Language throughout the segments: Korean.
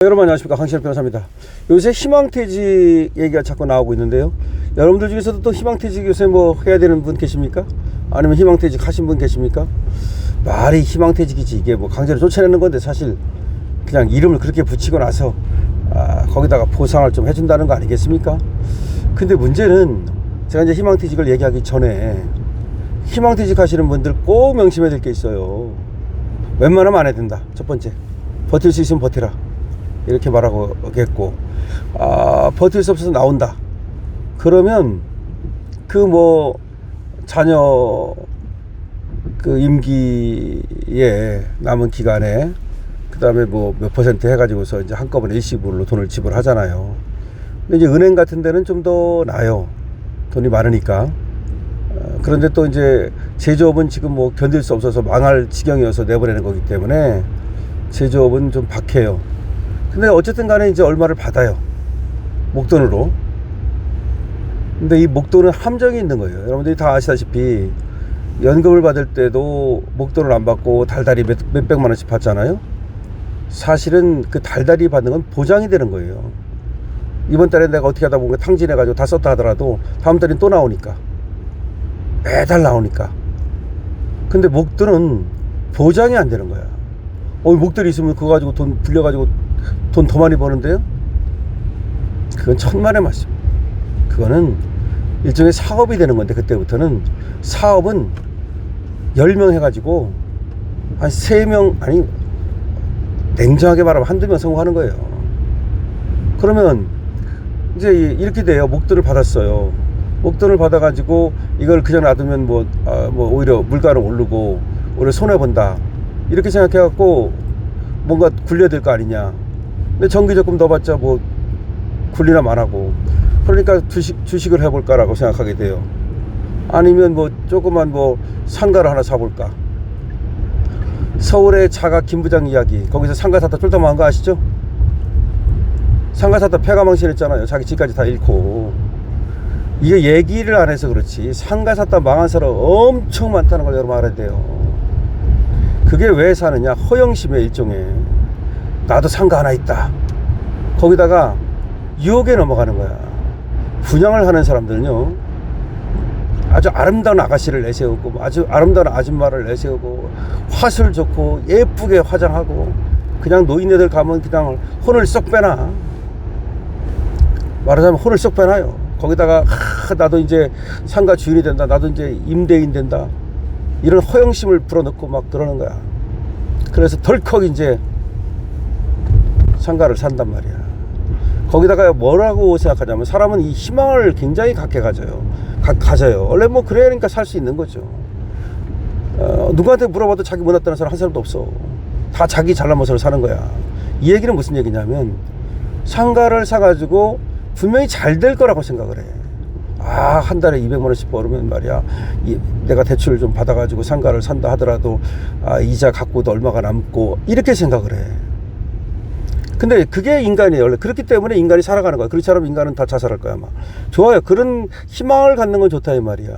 여러분 안녕하십니까, 강신엽 변호사입니다. 요새 희망퇴직 얘기가 자꾸 나오고 있는데요, 여러분들 중에서도 또 희망퇴직 요새 뭐 해야 되는 분 계십니까? 아니면 희망퇴직 하신 분 계십니까? 말이 희망퇴직이지 이게 뭐 강제로 쫓아내는 건데, 사실 그냥 이름을 그렇게 붙이고 나서 거기다가 보상을 좀 해준다는 거 아니겠습니까? 근데 문제는 제가 이제 희망퇴직을 얘기하기 전에 희망퇴직 하시는 분들 꼭 명심해야 될 게 있어요. 웬만하면 안 해야 된다. 첫 번째, 버틸 수 있으면 버티라, 이렇게 말하겠고, 버틸 수 없어서 나온다 그러면 그 뭐 자녀 그 임기에 남은 기간에 그 다음에 뭐 몇 퍼센트 해가지고서 이제 한꺼번에 일시불로 돈을 지불하잖아요. 근데 이제 은행 같은 데는 좀 더 나아요, 돈이 많으니까. 그런데 또 이제 제조업은 지금 뭐 견딜 수 없어서 망할 지경이어서 내보내는 거기 때문에 제조업은 좀 박해요. 근데 어쨌든 간에 이제 얼마를 받아요, 목돈으로. 근데 이 목돈은 함정이 있는 거예요. 여러분들이 다 아시다시피 연금을 받을 때도 목돈을 안 받고 달달이 몇백만 원씩 받잖아요. 사실은 그 달달이 받는 건 보장이 되는 거예요. 이번 달에 내가 어떻게 하다 보면 탕진해가지고 다 썼다 하더라도 다음 달엔 또 나오니까, 매달 나오니까. 근데 목돈은 보장이 안 되는 거야. 목돈이 있으면 그거 가지고 돈 불려가지고 돈 더 많이 버는데요? 그건 천만의 말씀. 그거는 일종의 사업이 되는 건데, 그때부터는 사업은 10명 해가지고 한 3명, 아니 냉정하게 말하면 한두 명 성공하는 거예요. 그러면 이제 이렇게 돼요. 목돈을 받았어요. 목돈을 받아가지고 이걸 그냥 놔두면 뭐 오히려 물가는 오르고 오히려 손해본다, 이렇게 생각해갖고 뭔가 굴려야 될 거 아니냐. 근데 정기적금 넣어봤자 뭐 굴리나 말하고, 그러니까 주식을 해볼까라고 생각하게 돼요. 아니면 뭐 조그만 뭐 상가를 하나 사볼까. 서울의 자가 김부장 이야기, 거기서 상가 사다 쫄딱 망한 거 아시죠? 상가 사다 폐가망신했잖아요. 자기 집까지 다 잃고. 이게 얘기를 안 해서 그렇지 상가 샀다 망한 사람 엄청 많다는 걸 여러분 알아야 돼요. 그게 왜 사느냐, 허영심의 일종의, 나도 상가 하나 있다, 거기다가 유혹에 넘어가는 거야. 분양을 하는 사람들은요, 아주 아름다운 아가씨를 내세우고 아주 아름다운 아줌마를 내세우고 화술 좋고 예쁘게 화장하고, 그냥 노인네들 가면 그냥 혼을 쏙 빼나, 말하자면 혼을 쏙 빼나요. 거기다가 나도 이제 상가 주인이 된다, 나도 이제 임대인 된다, 이런 허영심을 불어넣고 막 그러는 거야. 그래서 덜컥 이제 상가를 산단 말이야. 거기다가 뭐라고 생각하냐면, 사람은 이 희망을 굉장히 갖게 가져요. 원래 뭐 그러니까 살 수 있는 거죠. 누구한테 물어봐도 자기 못 났다는 사람 한 사람도 없어. 다 자기 잘난 모습을 사는 거야. 이 얘기는 무슨 얘기냐면, 상가를 사가지고 분명히 잘 될 거라고 생각을 해. 한 달에 200만 원씩 벌으면 말이야, 내가 대출을 좀 받아가지고 상가를 산다 하더라도 이자 갖고도 얼마가 남고, 이렇게 생각을 해. 근데 그게 인간이에요. 원래 그렇기 때문에 인간이 살아가는 거야. 그렇지 않으면 인간은 다 자살할 거야 아마. 좋아요, 그런 희망을 갖는 건 좋다 이 말이야.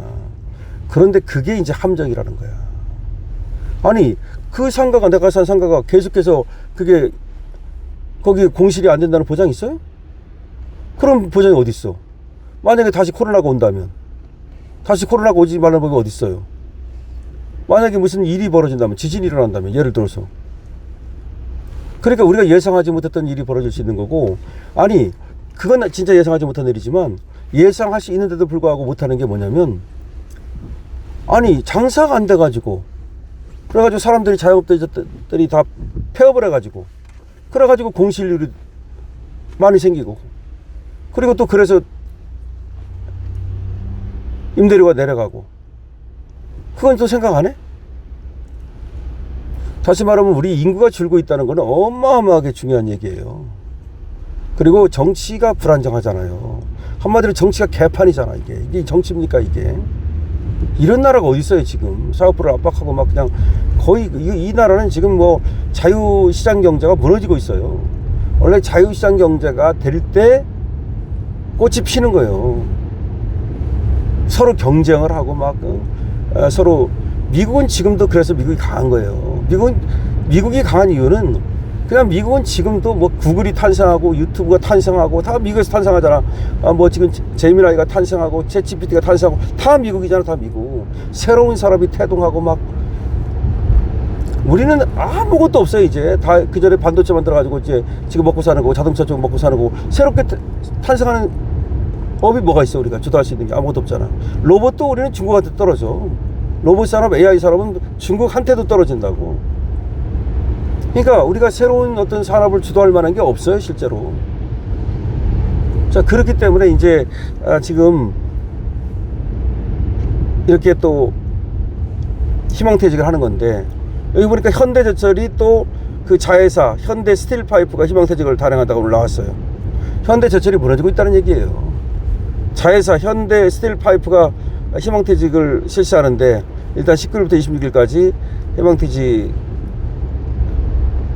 그런데 그게 이제 함정이라는 거야. 아니 그 상가가, 내가 산 상가가 계속해서 그게 거기 공실이 안 된다는 보장이 있어요? 그럼 보장이 어디 있어? 만약에 다시 코로나가 온다면, 다시 코로나가 오지 말라는 법이 어디 있어요? 만약에 무슨 일이 벌어진다면, 지진이 일어난다면, 예를 들어서. 그러니까 우리가 예상하지 못했던 일이 벌어질 수 있는 거고, 아니 그건 진짜 예상하지 못한 일이지만 예상할 수 있는데도 불구하고 못하는 게 뭐냐면, 아니 장사가 안 돼가지고, 그래가지고 사람들이, 자영업자들이 다 폐업을 해가지고, 그래가지고 공실률이 많이 생기고, 그리고 또 그래서 임대료가 내려가고, 그건 또 생각 안 해? 다시 말하면 우리 인구가 줄고 있다는 건 어마어마하게 중요한 얘기예요. 그리고 정치가 불안정하잖아요. 한마디로 정치가 개판이잖아. 이게 정치입니까 이게? 이런 나라가 어디 있어요 지금. 사업부를 압박하고 막 그냥 거의, 이 나라는 지금 뭐 자유시장 경제가 무너지고 있어요. 원래 자유시장 경제가 될 때 꽃이 피는 거예요. 서로 경쟁을 하고 막 서로. 미국은 지금도 그래서 미국이 강한 거예요. 미국이 강한 이유는 그냥 미국은 지금도 뭐 구글이 탄생하고 유튜브가 탄생하고 다 미국에서 탄생하잖아. 뭐 지금 제미나이가 탄생하고 챗GPT가 탄생하고 다 미국이잖아. 다 미국. 새로운 사람이 태동하고 막 우리는 아무것도 없어요. 이제 다 그전에 반도체 만들어가지고 이제 지금 먹고 사는 거고 자동차 쪽 먹고 사는 거고 새롭게 탄생하는 업이 뭐가 있어. 우리가 주도할 수 있는 게 아무것도 없잖아. 로봇도 우리는 중국한테 떨어져. 로봇 산업, AI 산업은 중국한테도 떨어진다고. 그러니까 우리가 새로운 어떤 산업을 주도할 만한 게 없어요, 실제로. 자, 그렇기 때문에 이제 지금 이렇게 또 희망퇴직을 하는 건데, 여기 보니까 현대제철이 또 그 자회사 현대스틸파이프가 희망퇴직을 단행한다고 올라왔어요. 현대제철이 무너지고 있다는 얘기예요. 자회사 현대스틸파이프가 희망퇴직을 실시하는데 일단 19일부터 26일까지 희망퇴직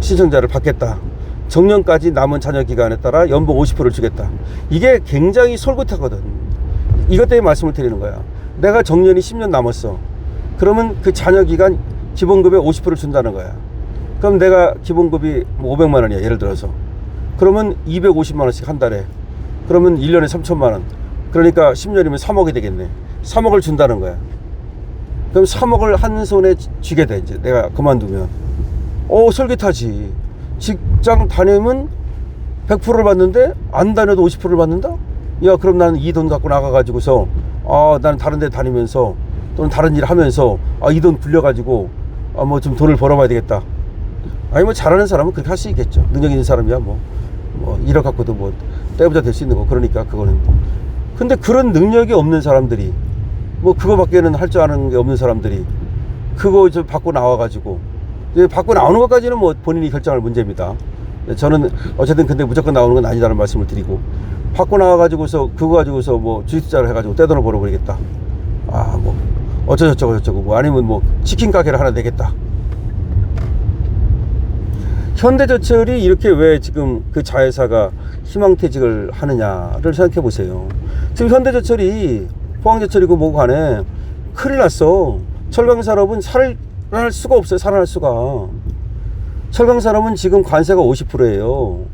신청자를 받겠다. 정년까지 남은 잔여 기간에 따라 연봉 50%를 주겠다. 이게 굉장히 솔깃하거든. 이것 때문에 말씀을 드리는 거야. 내가 정년이 10년 남았어. 그러면 그 잔여 기간 기본급의 50%를 준다는 거야. 그럼 내가 기본급이 500만 원이야, 예를 들어서. 그러면 250만 원씩 한 달에. 그러면 1년에 3천만 원. 그러니까 10년이면 3억이 되겠네. 3억을 준다는 거야. 그럼 3억을 한 손에 쥐게 돼, 이제 내가 그만두면. 솔깃하지. 직장 다니면 100%를 받는데 안 다녀도 50%를 받는다? 야, 그럼 나는 이 돈 갖고 나가가지고서 나는 다른 데 다니면서 또는 다른 일 하면서 이 돈 굴려가지고 뭐 좀 돈을 벌어봐야 되겠다. 아니 뭐 잘하는 사람은 그렇게 할 수 있겠죠. 능력 있는 사람이야 뭐 1억 갖고도 뭐 떼부자 될 수 있는 거. 그러니까 그거는. 근데 그런 능력이 없는 사람들이 뭐 그거밖에는 할 줄 아는 게 없는 사람들이 그거 좀 받고 나와가지고 받고 나오는 것까지는 뭐 본인이 결정할 문제입니다. 저는 어쨌든 근데 무조건 나오는 건 아니다라는 말씀을 드리고, 받고 나와가지고서 그거 가지고서 뭐 주식 투자를 해가지고 떼돈을 벌어버리겠다. 뭐 어쩌저쩌고 뭐 아니면 뭐 치킨 가게를 하나 내겠다. 현대제철이 이렇게 왜 지금 그 자회사가 희망퇴직을 하느냐를 생각해 보세요. 지금 현대제철이 포항제철이고 뭐고 간에 큰일 났어. 철강산업은 살아날 수가 없어요. 살아날 수가. 철강산업은 지금 관세가 50%예요.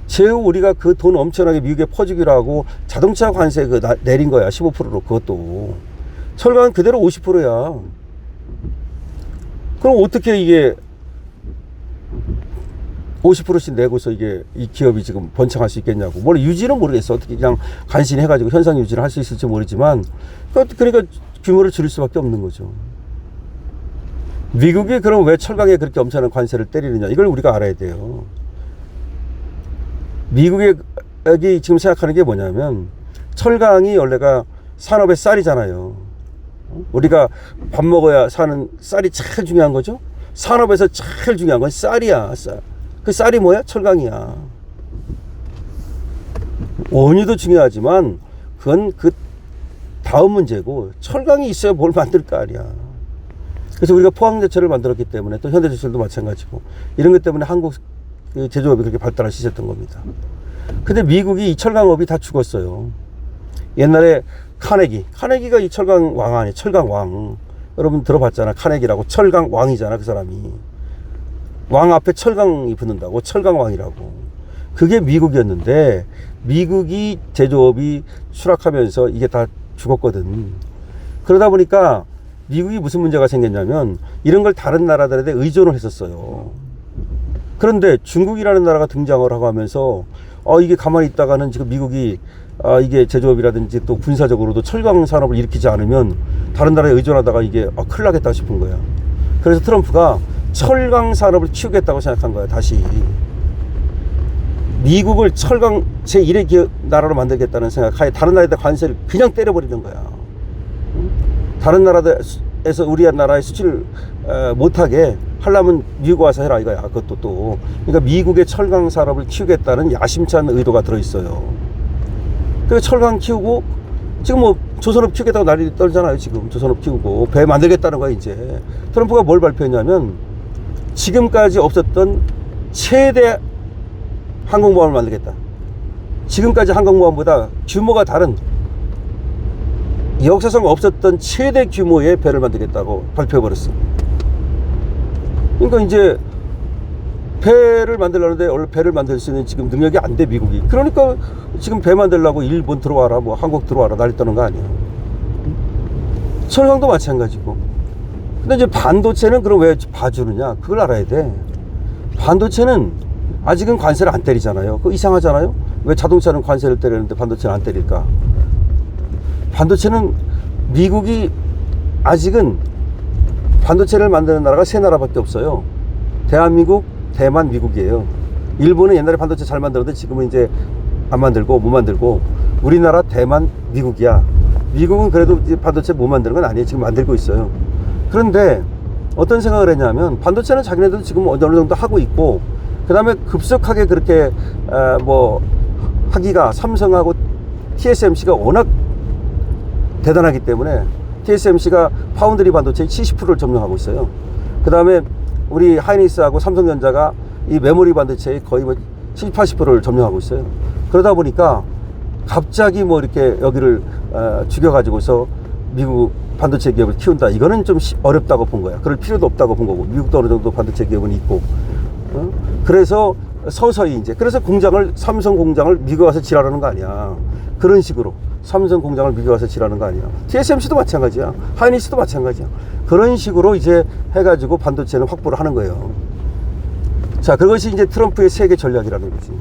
제우 우리가 그 돈 엄청나게 미국에 퍼주기로 하고 자동차 관세 내린 거야. 15%로. 그것도. 철강은 그대로 50%야. 그럼 어떻게 이게 50%씩 내고서 이게 이 기업이 지금 번창할 수 있겠냐고. 뭘 유지는 모르겠어. 어떻게 그냥 간신히 해가지고 현상 유지를 할 수 있을지 모르지만, 그러니까 규모를 줄일 수밖에 없는 거죠. 미국이 그럼 왜 철강에 그렇게 엄청난 관세를 때리느냐, 이걸 우리가 알아야 돼요. 미국이 지금 생각하는 게 뭐냐면, 철강이 원래가 산업의 쌀이잖아요. 우리가 밥 먹어야 사는 쌀이 제일 중요한 거죠. 산업에서 제일 중요한 건 쌀이야. 쌀. 그 쌀이 뭐야? 철강이야. 원유도 중요하지만 그건 그 다음 문제고, 철강이 있어야 뭘 만들 거 아니야. 그래서 우리가 포항제철을 만들었기 때문에 또 현대제철도 마찬가지고, 이런 것 때문에 한국 제조업이 그렇게 발달할 수 있었던 겁니다. 근데 미국이 이 철강업이 다 죽었어요. 옛날에 카네기가 이 철강 왕 아니에요. 철강 왕. 여러분 들어봤잖아. 카네기라고. 철강 왕이잖아, 그 사람이. 왕 앞에 철강이 붙는다고. 철강 왕이라고. 그게 미국이었는데, 미국이 제조업이 추락하면서 이게 다 죽었거든. 그러다 보니까 미국이 무슨 문제가 생겼냐면, 이런 걸 다른 나라들에 의존을 했었어요. 그런데 중국이라는 나라가 등장을 하고 하면서 이게 가만히 있다가는 지금 미국이 이게 제조업이라든지 또 군사적으로도 철강 산업을 일으키지 않으면 다른 나라에 의존하다가 이게 큰일 나겠다 싶은 거야. 그래서 트럼프가 철강 산업을 키우겠다고 생각한 거야. 다시 미국을 철강 제1의 나라로 만들겠다는 생각하에 다른 나라에다 관세를 그냥 때려버리는 거야. 다른 나라에서 우리 나라에 수출 못하게 하려면 미국 와서 해라 이거야. 그것도 또. 그러니까 미국의 철강 산업을 키우겠다는 야심찬 의도가 들어있어요. 그래서 철강 키우고 지금 뭐 조선업 키우겠다고 난리 떨잖아요. 지금 조선업 키우고 배 만들겠다는 거야. 이제 트럼프가 뭘 발표했냐면, 지금까지 없었던 최대 항공모함을 만들겠다. 지금까지 항공모함보다 규모가 다른, 역사상 없었던 최대 규모의 배를 만들겠다고 발표해버렸어. 그러니까 이제 배를 만들려는데 원래 배를 만들 수 있는 지금 능력이 안 돼, 미국이. 그러니까 지금 배 만들려고 일본 들어와라, 뭐 한국 들어와라 난리 떠는 거 아니야. 철강도 마찬가지고. 근데 이제 반도체는 그럼 왜 봐주느냐, 그걸 알아야 돼. 반도체는 아직은 관세를 안 때리잖아요. 그거 이상하잖아요. 왜 자동차는 관세를 때리는데 반도체는 안 때릴까? 반도체는 미국이 아직은 반도체를 만드는 나라가 세 나라밖에 없어요. 대한민국, 대만, 미국이에요. 일본은 옛날에 반도체 잘 만들었는데 지금은 이제 안 만들고 못 만들고, 우리나라, 대만, 미국이야. 미국은 그래도 이제 반도체 못 만드는 건 아니에요. 지금 만들고 있어요. 그런데 어떤 생각을 했냐면, 반도체는 자기네들도 지금 어느 정도 하고 있고, 그 다음에 급속하게 그렇게 뭐 하기가 삼성하고 TSMC가 워낙 대단하기 때문에 TSMC가 파운드리 반도체의 70%를 점령하고 있어요. 그 다음에 우리 하이닉스하고 삼성전자가 이 메모리 반도체의 거의 뭐 70, 80%를 점령하고 있어요. 그러다 보니까 갑자기 뭐 이렇게 여기를 죽여가지고서 미국 반도체 기업을 키운다, 이거는 좀 어렵다고 본 거야. 그럴 필요도 없다고 본 거고, 미국도 어느 정도 반도체 기업은 있고. 그래서 서서히 이제, 그래서 공장을, 삼성 공장을 미국 와서 지랄하는 거 아니야. 그런 식으로 삼성 공장을 미국 와서 지랄하는 거 아니야. TSMC도 마찬가지야. 하이닉스도 마찬가지야. 그런 식으로 이제 해가지고 반도체는 확보를 하는 거예요. 자, 그것이 이제 트럼프의 세계 전략이라는 거지.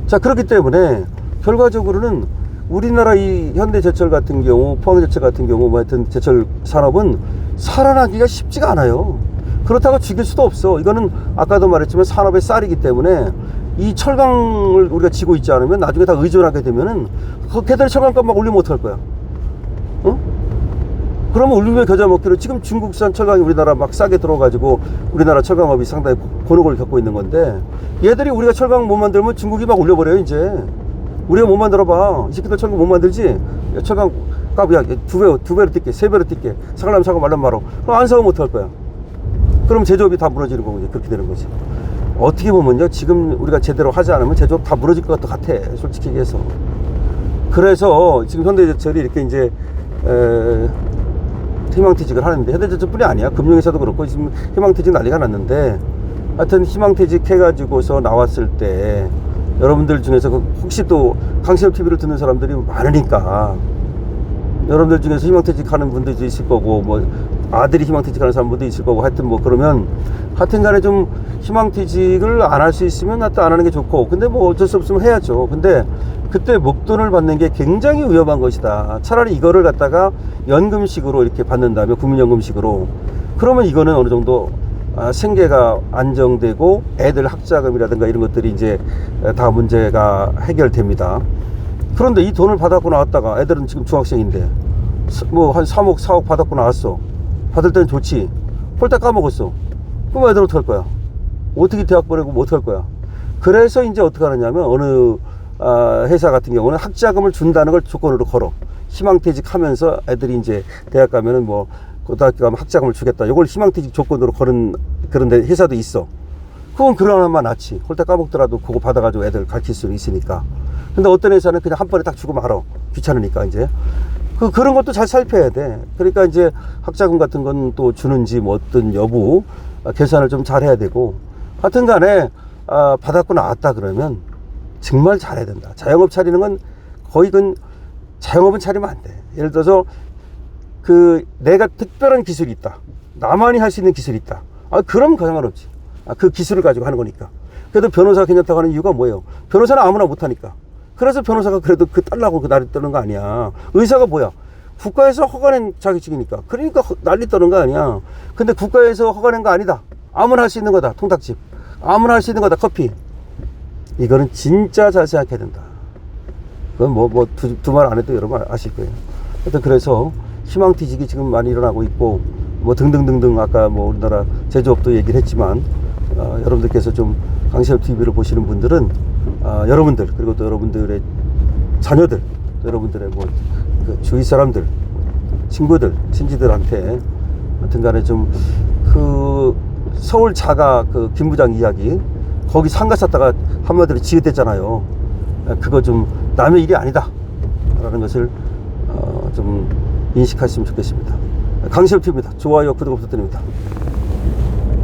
자, 그렇기 때문에 결과적으로는 우리나라 이 현대제철 같은 경우, 포항제철 같은 경우, 뭐 하여튼 제철 산업은 살아나기가 쉽지가 않아요. 그렇다고 죽일 수도 없어. 이거는 아까도 말했지만 산업의 쌀이기 때문에 이 철강을 우리가 지고 있지 않으면 나중에 다 의존하게 되면은 걔들이 철강값 막 올리면 어떡할 거야? 어? 그러면 울며 겨자 먹기로 지금 중국산 철강이 우리나라 막 싸게 들어가지고 우리나라 철강업이 상당히 곤혹을 겪고 있는 건데, 얘들이 우리가 철강 못 만들면 중국이 막 올려버려요. 이제 우리가 못 만들어봐. 이 새끼들 철강 못 만들지? 야, 철강 값, 야, 두 배로 뛸게, 세 배로 뛸게. 사갈라면 사고 말라면 말어. 그럼 안 사고 못 할 거야. 그럼 제조업이 다 무너지는 거고, 이제 그렇게 되는 거지. 어떻게 보면요, 지금 우리가 제대로 하지 않으면 제조업 다 무너질 것 같아, 솔직히 얘기해서. 그래서 지금 현대제철이 이렇게 이제 희망퇴직을 하는데, 현대제철뿐이 아니야. 금융회사도 그렇고 지금 희망퇴직 난리가 났는데, 하여튼 희망퇴직 해가지고서 나왔을 때 여러분들 중에서 혹시 또 강신업 TV를 듣는 사람들이 많으니까, 여러분들 중에서 희망퇴직하는 분들도 있을 거고, 뭐 아들이 희망퇴직하는 사람들도 있을 거고, 하여튼 뭐 그러면 하여튼 간에 좀 희망퇴직을 안 할 수 있으면 하여튼 안 하는 게 좋고, 근데 뭐 어쩔 수 없으면 해야죠. 근데 그때 목돈을 받는 게 굉장히 위험한 것이다. 차라리 이거를 갖다가 연금식으로 이렇게 받는다면, 국민연금식으로, 그러면 이거는 어느 정도 생계가 안정되고 애들 학자금이라든가 이런 것들이 이제 다 문제가 해결됩니다. 그런데 이 돈을 받았고 나왔다가, 애들은 지금 중학생인데 뭐 한 3억 4억 받았고 나왔어. 받을 때는 좋지. 홀딱 까먹었어. 그럼 애들 어떡할 거야? 어떻게 대학 보내고 뭐 어떡할 거야? 그래서 이제 어떻게 하느냐면, 어느 회사 같은 경우는 학자금을 준다는 걸 조건으로 걸어. 희망퇴직 하면서 애들이 이제 대학 가면은 뭐 고등학교 가면 학자금을 주겠다, 이걸 희망퇴직 조건으로 걸은 그런 데 회사도 있어. 그건 그러나마 낫지. 홀딱 까먹더라도 그거 받아가지고 애들 가르칠 수는 있으니까. 근데 어떤 회사는 그냥 한 번에 딱 주고 말아. 귀찮으니까 이제. 그런 것도 잘 살펴야 돼. 그러니까 이제 학자금 같은 건 또 주는지 뭐 어떤 여부 계산을 좀 잘 해야 되고, 하여튼 간에 받았고 나왔다 그러면 정말 잘해야 된다. 자영업 차리는 건 거의 자영업은 차리면 안 돼. 예를 들어서 내가 특별한 기술이 있다, 나만이 할 수 있는 기술이 있다, 그럼 상관없지. 그 기술을 가지고 하는 거니까. 그래도 변호사가 괜찮다고 하는 이유가 뭐예요? 변호사는 아무나 못하니까. 그래서 변호사가 그래도 딸라고 난리 떠는 거 아니야. 의사가 뭐야? 국가에서 허가낸 자격증이니까. 그러니까 난리 떠는 거 아니야. 근데 국가에서 허가낸 거 아니다. 아무나 할 수 있는 거다. 통닭집. 아무나 할 수 있는 거다. 커피. 이거는 진짜 잘 생각해야 된다. 그건 두 말 안 해도 여러분 아실 거예요. 하여튼 그래서 희망퇴직이 지금 많이 일어나고 있고, 뭐 등등등등, 아까 뭐 우리나라 제조업도 얘기를 했지만, 여러분들께서 좀 강신업 TV를 보시는 분들은, 여러분들, 그리고 또 여러분들의 자녀들, 또 여러분들의 뭐 그 주위 사람들, 친구들, 친지들한테 하여튼 간에 좀 서울 자가 김 부장 이야기, 거기 상가 샀다가 한마디로 지읒댔잖아요. 그거 좀 남의 일이 아니다 라는 것을 좀 인식하시면 좋겠습니다. 강신업 TV입니다. 좋아요, 구독 부탁드립니다.